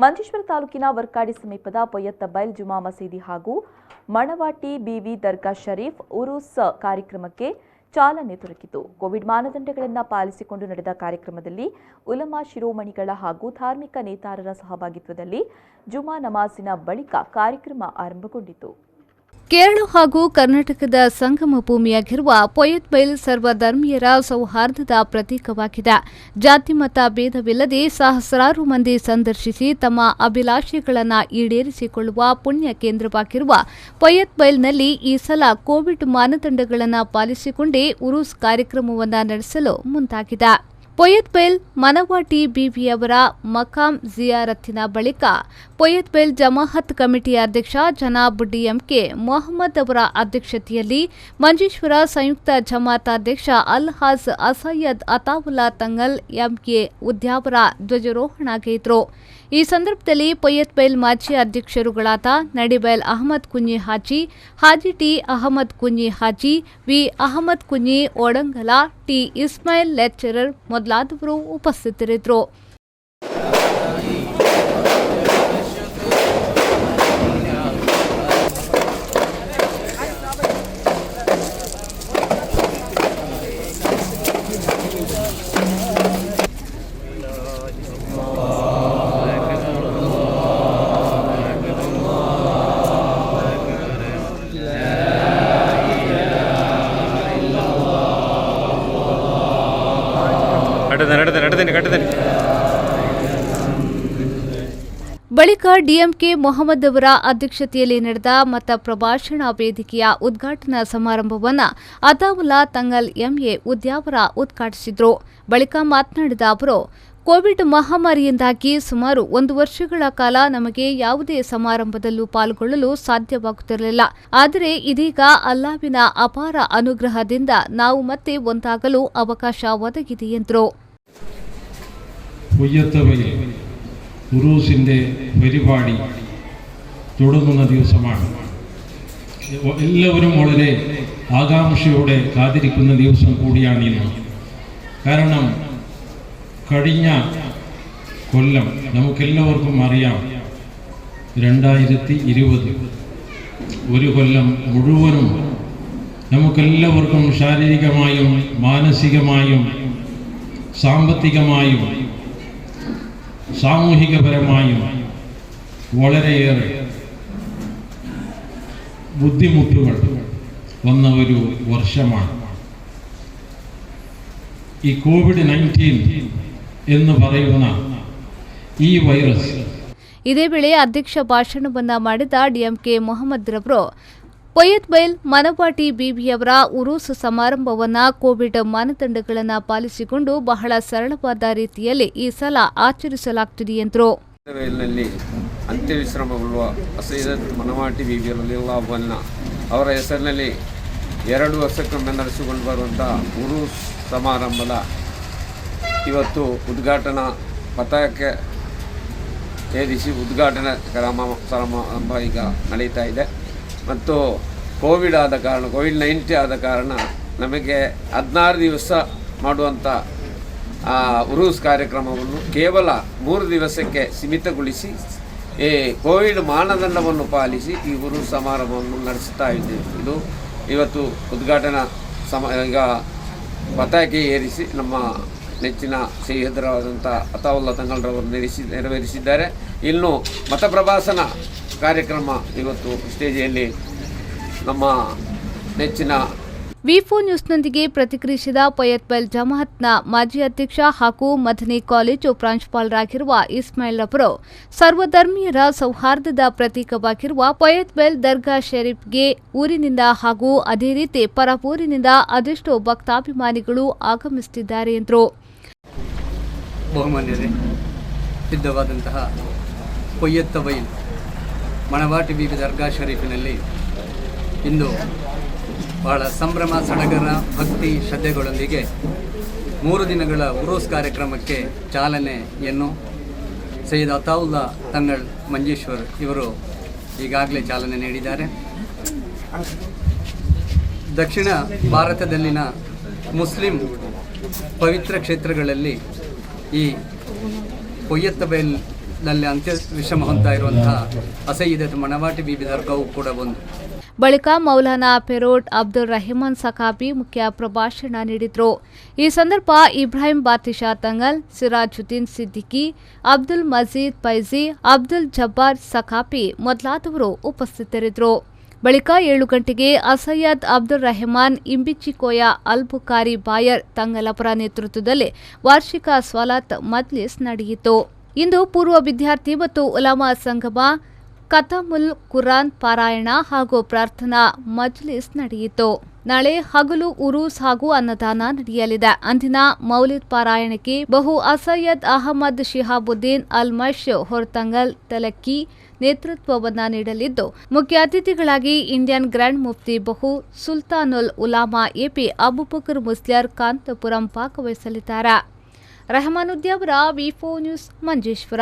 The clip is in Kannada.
ಮಂಜೇಶ್ವರ ತಾಲೂಕಿನ ವರ್ಕಾಡಿ ಸಮೀಪದ ಪೊಯ್ಯತ್ತಬೈಲ್ ಜುಮಾ ಮಸೀದಿ ಹಾಗೂ ಮಣವಾಟಿ ಬಿವಿ ದರ್ಗಾ ಶರೀಫ್ ಉರುಸ್ ಕಾರ್ಯಕ್ರಮಕ್ಕೆ ಚಾಲನೆ ದೊರಕಿತು. ಕೋವಿಡ್ ಮಾನದಂಡಗಳನ್ನು ಪಾಲಿಸಿಕೊಂಡು ನಡೆದ ಕಾರ್ಯಕ್ರಮದಲ್ಲಿ ಉಲಮಾ ಶಿರೋಮಣಿಗಳ ಹಾಗೂ ಧಾರ್ಮಿಕ ನೇತಾರರ ಸಹಭಾಗಿತ್ವದಲ್ಲಿ ಜುಮಾ ನಮಾಜಿನ ಬಳಿಕ ಕಾರ್ಯಕ್ರಮ ಆರಂಭಗೊಂಡಿತು. ಕೇರಳ ಹಾಗೂ ಕರ್ನಾಟಕದ ಸಂಗಮ ಭೂಮಿಯಾಗಿರುವ ಪೊಯ್ಯತ್ತಬೈಲ್ ಸರ್ವಧರ್ಮೀಯರ ಸೌಹಾರ್ದದ ಪ್ರತೀಕವಾಗಿದೆ. ಜಾತಿ ಮತ ಭೇದವಿಲ್ಲದೆ ಸಹಸ್ರಾರು ಮಂದಿ ಸಂದರ್ಶಿಸಿ ತಮ್ಮ ಅಭಿಲಾಷೆಗಳನ್ನು ಈಡೇರಿಸಿಕೊಳ್ಳುವ ಪುಣ್ಯ ಕೇಂದ್ರವಾಗಿರುವ ಪೊಯ್ಯತ್ತಬೈಲ್ನಲ್ಲಿ ಈ ಸಲ ಕೋವಿಡ್ ಮಾನದಂಡಗಳನ್ನು ಪಾಲಿಸಿಕೊಂಡೇ ಉರುಸ್ ಕಾರ್ಯಕ್ರಮವನ್ನು ನಡೆಸಲು ಮುಂದಾಗಿದೆ. ಪೊಯ್ಯತ್ತಬೈಲ್ ಮಣವಾಟಿ ಬಿವಿಯವರ ಮಕಾಂ ಜಿಯಾರತ್ತಿನ ಬಳಿಕ ಪೊಯ್ಯತ್ತಬೈಲ್ ಜಮಾಅತ್ ಕಮಿಟಿ ಅಧ್ಯಕ್ಷ ಜನಾಬ್ ಡಿಎಂಕೆ ಮೊಹಮ್ಮದ್ ಅವರ ಅಧ್ಯಕ್ಷತೆಯಲ್ಲಿ ಮಂಜೇಶ್ವರ ಸಂಯುಕ್ತ ಜಮಾಅತ್ ಅಧ್ಯಕ್ಷ ಅಲ್ಹಾಜ್ ಅಸಯ್ಯದ್ ಅತಾವುಲ್ಲಾ ತಂಗಲ್ ಎಂಕೆ ಉದ್ಯಾವರ ಧ್ವಜಾರೋಹಣಗೈದರು. ಈ ಸಂದರ್ಭದಲ್ಲಿ ಪೊಯ್ಯತ್ತಬೈಲ್ ಮಾಜಿ ಅಧ್ಯಕ್ಷರುಗಳಾದ Nadibail Ahmed Kunhi Haji, Haji T Ahmed Kunhi Haji, V Ahmed Kunhi Odangala, T Ismail lecturer ಮೊದಲಾದವರು ಉಪಸ್ಥಿತರಿದ್ದರು. ಬಳಿಕ ಡಿಎಂಕೆ ಮೊಹಮ್ಮದ್ ಅವರ ಅಧ್ಯಕ್ಷತೆಯಲ್ಲಿ ನಡೆದ ಮತ ಪ್ರಭಾಷಣ ವೇದಿಕೆಯ ಉದ್ಘಾಟನಾ ಸಮಾರಂಭವನ್ನು ಅತಾವುಲ್ಲಾ ತಂಗಲ್ ಎಂಎ ಉದ್ಯಾವರ ಉದ್ಘಾಟಿಸಿದರು. ಬಳಿಕ ಮಾತನಾಡಿದ ಅವರು, ಕೋವಿಡ್ ಮಹಾಮಾರಿಯಿಂದಾಗಿ ಸುಮಾರು 1 ವರ್ಷಗಳ ಕಾಲ ನಮಗೆ ಯಾವುದೇ ಸಮಾರಂಭದಲ್ಲೂ ಪಾಲ್ಗೊಳ್ಳಲು ಸಾಧ್ಯವಾಗುತ್ತಿರಲಿಲ್ಲ. ಆದರೆ ಇದೀಗ ಅಲ್ಲಾವಿನ ಅಪಾರ ಅನುಗ್ರಹದಿಂದ ನಾವು ಮತ್ತೆ ಒಂದಾಗಲು ಅವಕಾಶ ಒದಗಿದೆ ಎಂದರು. ഉറൂസിൻ്റെ പരിപാടി തുടങ്ങുന്ന ദിവസമാണ്. എല്ലാവരും വളരെ ആകാംക്ഷയോടെ കാത്തിരിക്കുന്ന ദിവസം കൂടിയാണ് ഇന്ന്. കാരണം കഴിഞ്ഞ കൊല്ലം നമുക്കെല്ലാവർക്കും അറിയാം, 2020 ഒരു കൊല്ലം മുഴുവനും നമുക്കെല്ലാവർക്കും ശാരീരികമായും മാനസികമായും സാമ്പത്തികമായും സാമൂഹികപരമായും വളരെയേറെ ബുദ്ധിമുട്ടുകൾ വന്ന ഒരു വർഷമാണ് ഈ COVID-19 എന്ന് പറയുന്ന ಈ ವೈರಸ್. ಇದೇ ವೇಳೆ ಅಧ್ಯಕ್ಷ ಭಾಷಣವನ್ನ ಮಾಡಿದ ಡಿಎಂಕೆ ಮೊಹಮ್ಮದ್ ರವರು ಪೊಯ್ಯತ್ತಬೈಲ್ ಮಣವಾಟಿ ಬಿವಿಯವರ ಉರುಸ್ ಸಮಾರಂಭವನ್ನು ಕೋವಿಡ್ ಮಾನದಂಡಗಳನ್ನು ಪಾಲಿಸಿಕೊಂಡು ಬಹಳ ಸರಳವಾದ ರೀತಿಯಲ್ಲಿ ಈ ಸಲ ಆಚರಿಸಲಾಗುತ್ತಿದೆ ಎಂದರು. ಅಂತ್ಯವಿಶ್ರಮಗೊಳ್ಳುವ ಸೈಯದ್ ಮಣವಾಟಿ ಬಿಬಿ ರಲಿಯಲ್ಲಾಹು ಅನ್ಹಾ ಅವರ ಹೆಸರಿನಲ್ಲಿ 2 ವರ್ಷಕ್ಕೊಮ್ಮೆ ನಡೆಸಿಕೊಂಡು ಬರುವಂತಹ ಉರುಸ್ ಸಮಾರಂಭದ ಇವತ್ತು ಉದ್ಘಾಟನಾ ಪತಾಕೆ ಏರಿಸಿ ಉದ್ಘಾಟನಾ ಸಮಾರಂಭ ಈಗ ನಡೀತಾ ಇದೆ. ಮತ್ತು ಕೋವಿಡ್-19 ಆದ ಕಾರಣ ನಮಗೆ 16 ದಿವಸ ಮಾಡುವಂಥ ಉರುಸ್ ಕಾರ್ಯಕ್ರಮವನ್ನು ಕೇವಲ 3 ದಿವಸಕ್ಕೆ ಸೀಮಿತಗೊಳಿಸಿ ಈ ಕೋವಿಡ್ ಮಾನದಂಡವನ್ನು ಪಾಲಿಸಿ ಈ ಉರುಸ್ ಸಮಾರಂಭವನ್ನು ನಡೆಸ್ತಾ ಇದ್ದೇವೆ. ಇದು ಇವತ್ತು ಉದ್ಘಾಟನಾ ಈಗ ಪತಾಕೆ ಏರಿಸಿ ನಮ್ಮ ನೆಚ್ಚಿನ ಸೈಯದರಾದಂಥ ಅತಾವುಲ್ಲಾ ತಂಗಲ್ರವರು ನೆರವೇರಿಸಿದ್ದಾರೆ. ಇನ್ನು ಮತಪ್ರಭಾಷಣ ಕಾರ್ಯಕ್ರಮ ಇವತ್ತು ಸ್ಟೇಜಿಯಲ್ಲಿ ನಮ್ಮ ನೆಚ್ಚಿನ ವಿ4 ನ್ಯೂಸ್ನೊಂದಿಗೆ ಪ್ರತಿಕ್ರಿಯಿಸಿದ ಪೊಯ್ಯತ್ತಬೈಲ್ ಜಮಾಅತ್ನ ಮಾಜಿ ಅಧ್ಯಕ್ಷ ಹಾಗೂ ಮದನಿ ಕಾಲೇಜು ಪ್ರಾಂಶುಪಾಲರಾಗಿರುವ ಇಸ್ಮಾಯಿಲ್ ಅವರು ಸರ್ವಧರ್ಮೀಯರ ಸೌಹಾರ್ದದ ಪ್ರತೀಕವಾಗಿರುವ ಪೊಯ್ಯತ್ತಬೈಲ್ ದರ್ಗಾ ಶರೀಫ್ಗೆ ಊರಿನಿಂದ ಹಾಗೂ ಅದೇ ರೀತಿ ಪರ ಊರಿನಿಂದ ಅದೆಷ್ಟೋ ಭಕ್ತಾಭಿಮಾನಿಗಳು ಆಗಮಿಸುತ್ತಿದ್ದಾರೆ ಎಂದರು. ಬಹುಮಾನ್ಯರೇ, ಸಿದ್ಧವಾದಂತಹ ಪೊಯ್ಯತ್ತಬೈಲ್ ಮಣವಾಟಿ ಬಿವಿ ದರ್ಗಾ ಶರೀಫಿನಲ್ಲಿ ಇಂದು ಬಹಳ ಸಂಭ್ರಮ ಸಡಗರ ಭಕ್ತಿ ಶ್ರದ್ಧೆಗಳೊಂದಿಗೆ 3 ದಿನಗಳ ಉರೂಸ್ ಕಾರ್ಯಕ್ರಮಕ್ಕೆ ಚಾಲನೆಯನ್ನು ಸೈಯದ್ ಅತಾವುಲ್ಲಾ ತಂಗಳ್ ಮಂಜೇಶ್ವರ್ ಇವರು ಈಗಾಗಲೇ ಚಾಲನೆ ನೀಡಿದ್ದಾರೆ. ದಕ್ಷಿಣ ಭಾರತದಲ್ಲಿನ ಮುಸ್ಲಿಂ ಪವಿತ್ರ ಕ್ಷೇತ್ರಗಳಲ್ಲಿ ಈ ಪೊಯ್ಯತ್ತಬೈಲ್ ದಲ್ಲಿ ಅಂತ್ಯ ವಿಷಮ ಹೊಂದ್ತಾ ಇರುವಂತಹ ಅಸಯ್ಯದ ಮಣವಾಟಿ ಬೀಬಿ ದರ್ಗಾವು ಕೂಡ ಒಂದು. ಬಳಿಕ ಮೌಲಾನಾ ಫೆರೋಡ್ ಅಬ್ದುಲ್ ರಹಿಮಾನ್ ಸಖಾಫಿ ಮುಖ್ಯ ಪ್ರಭಾಷಣ ನೀಡಿದರು. ಈ ಸಂದರ್ಭ ಇಬ್ರಾಹಿಂ ಬಾತಿಶಾ ತಂಗಲ್, ಸಿರಾಜುದ್ದೀನ್ ಸಿದ್ದಿಕಿ, ಅಬ್ದುಲ್ ಮಜೀದ್ ಫೈಜಿ, ಅಬ್ದುಲ್ ಜಬ್ಬಾರ್ ಸಖಾಫಿ ಮೊದಲಾದವರು ಉಪಸ್ಥಿತರಿದ್ದರು. ಬಳಿಕ 7 ಗಂಟೆಗೆ ಅಸಯ್ಯದ್ ಅಬ್ದುಲ್ ರೆಹಮಾನ್ ಇಂಬಿಚಿಕೋಯ ಅಲ್ ಬುಖಾರಿ ಬಾಯರ್ ತಂಗಲಪರ ನೇತೃತ್ವದಲ್ಲಿ ವಾರ್ಷಿಕ ಸ್ವಲಾತ್ ಮಜ್ಲಿಸ್ ನಡೆಯಿತು. ಇಂದು ಪೂರ್ವ ವಿದ್ಯಾರ್ಥಿ ಮತ್ತು ಉಲಮಾ ಸಂಗಮ, ಖತಮುಲ್ ಕುರಾನ್ ಪಾರಾಯಣ ಹಾಗೂ ಪ್ರಾರ್ಥನಾ ಮಜ್ಲಿಸ್ ನಡೆಯಿತು. ನಾಳೆ ಹಗಲು ಉರೂಸ್ ಹಾಗೂ ಅನ್ನದಾನ ನಡೆಯಲಿದೆ. ಅಂದಿನ ಮೌಲಿದ್ ಪಾರಾಯಣಕ್ಕೆ ಬಹು ಅಸಯ್ಯದ್ ಅಹಮದ್ ಶಿಹಾಬುದ್ದೀನ್ ಅಲ್ ಮಶ್ ಹೊರತಂಗಲ್ ತಲಕ್ಕಿ ನೇತೃತ್ವವನ್ನು ನೀಡಲಿದ್ದು, ಮುಖ್ಯ ಅತಿಥಿಗಳಾಗಿ ಇಂಡಿಯನ್ ಗ್ರ್ಯಾಂಡ್ ಮುಫ್ತಿ ಬಹು ಸುಲ್ತಾನುಲ್ ಉಲಾಮಾ ಎಪಿ ಅಬುಬಕರ್ ಮುಸ್ಲಿಯರ್ ಕಾಂತಪುರಂ ಭಾಗವಹಿಸಲಿದ್ದಾರೆ. ರೆಹಮಾನುದ್ದೀನ್ ಅವರ ವಿ4 ನ್ಯೂಸ್ ಮಂಜೇಶ್ವರ.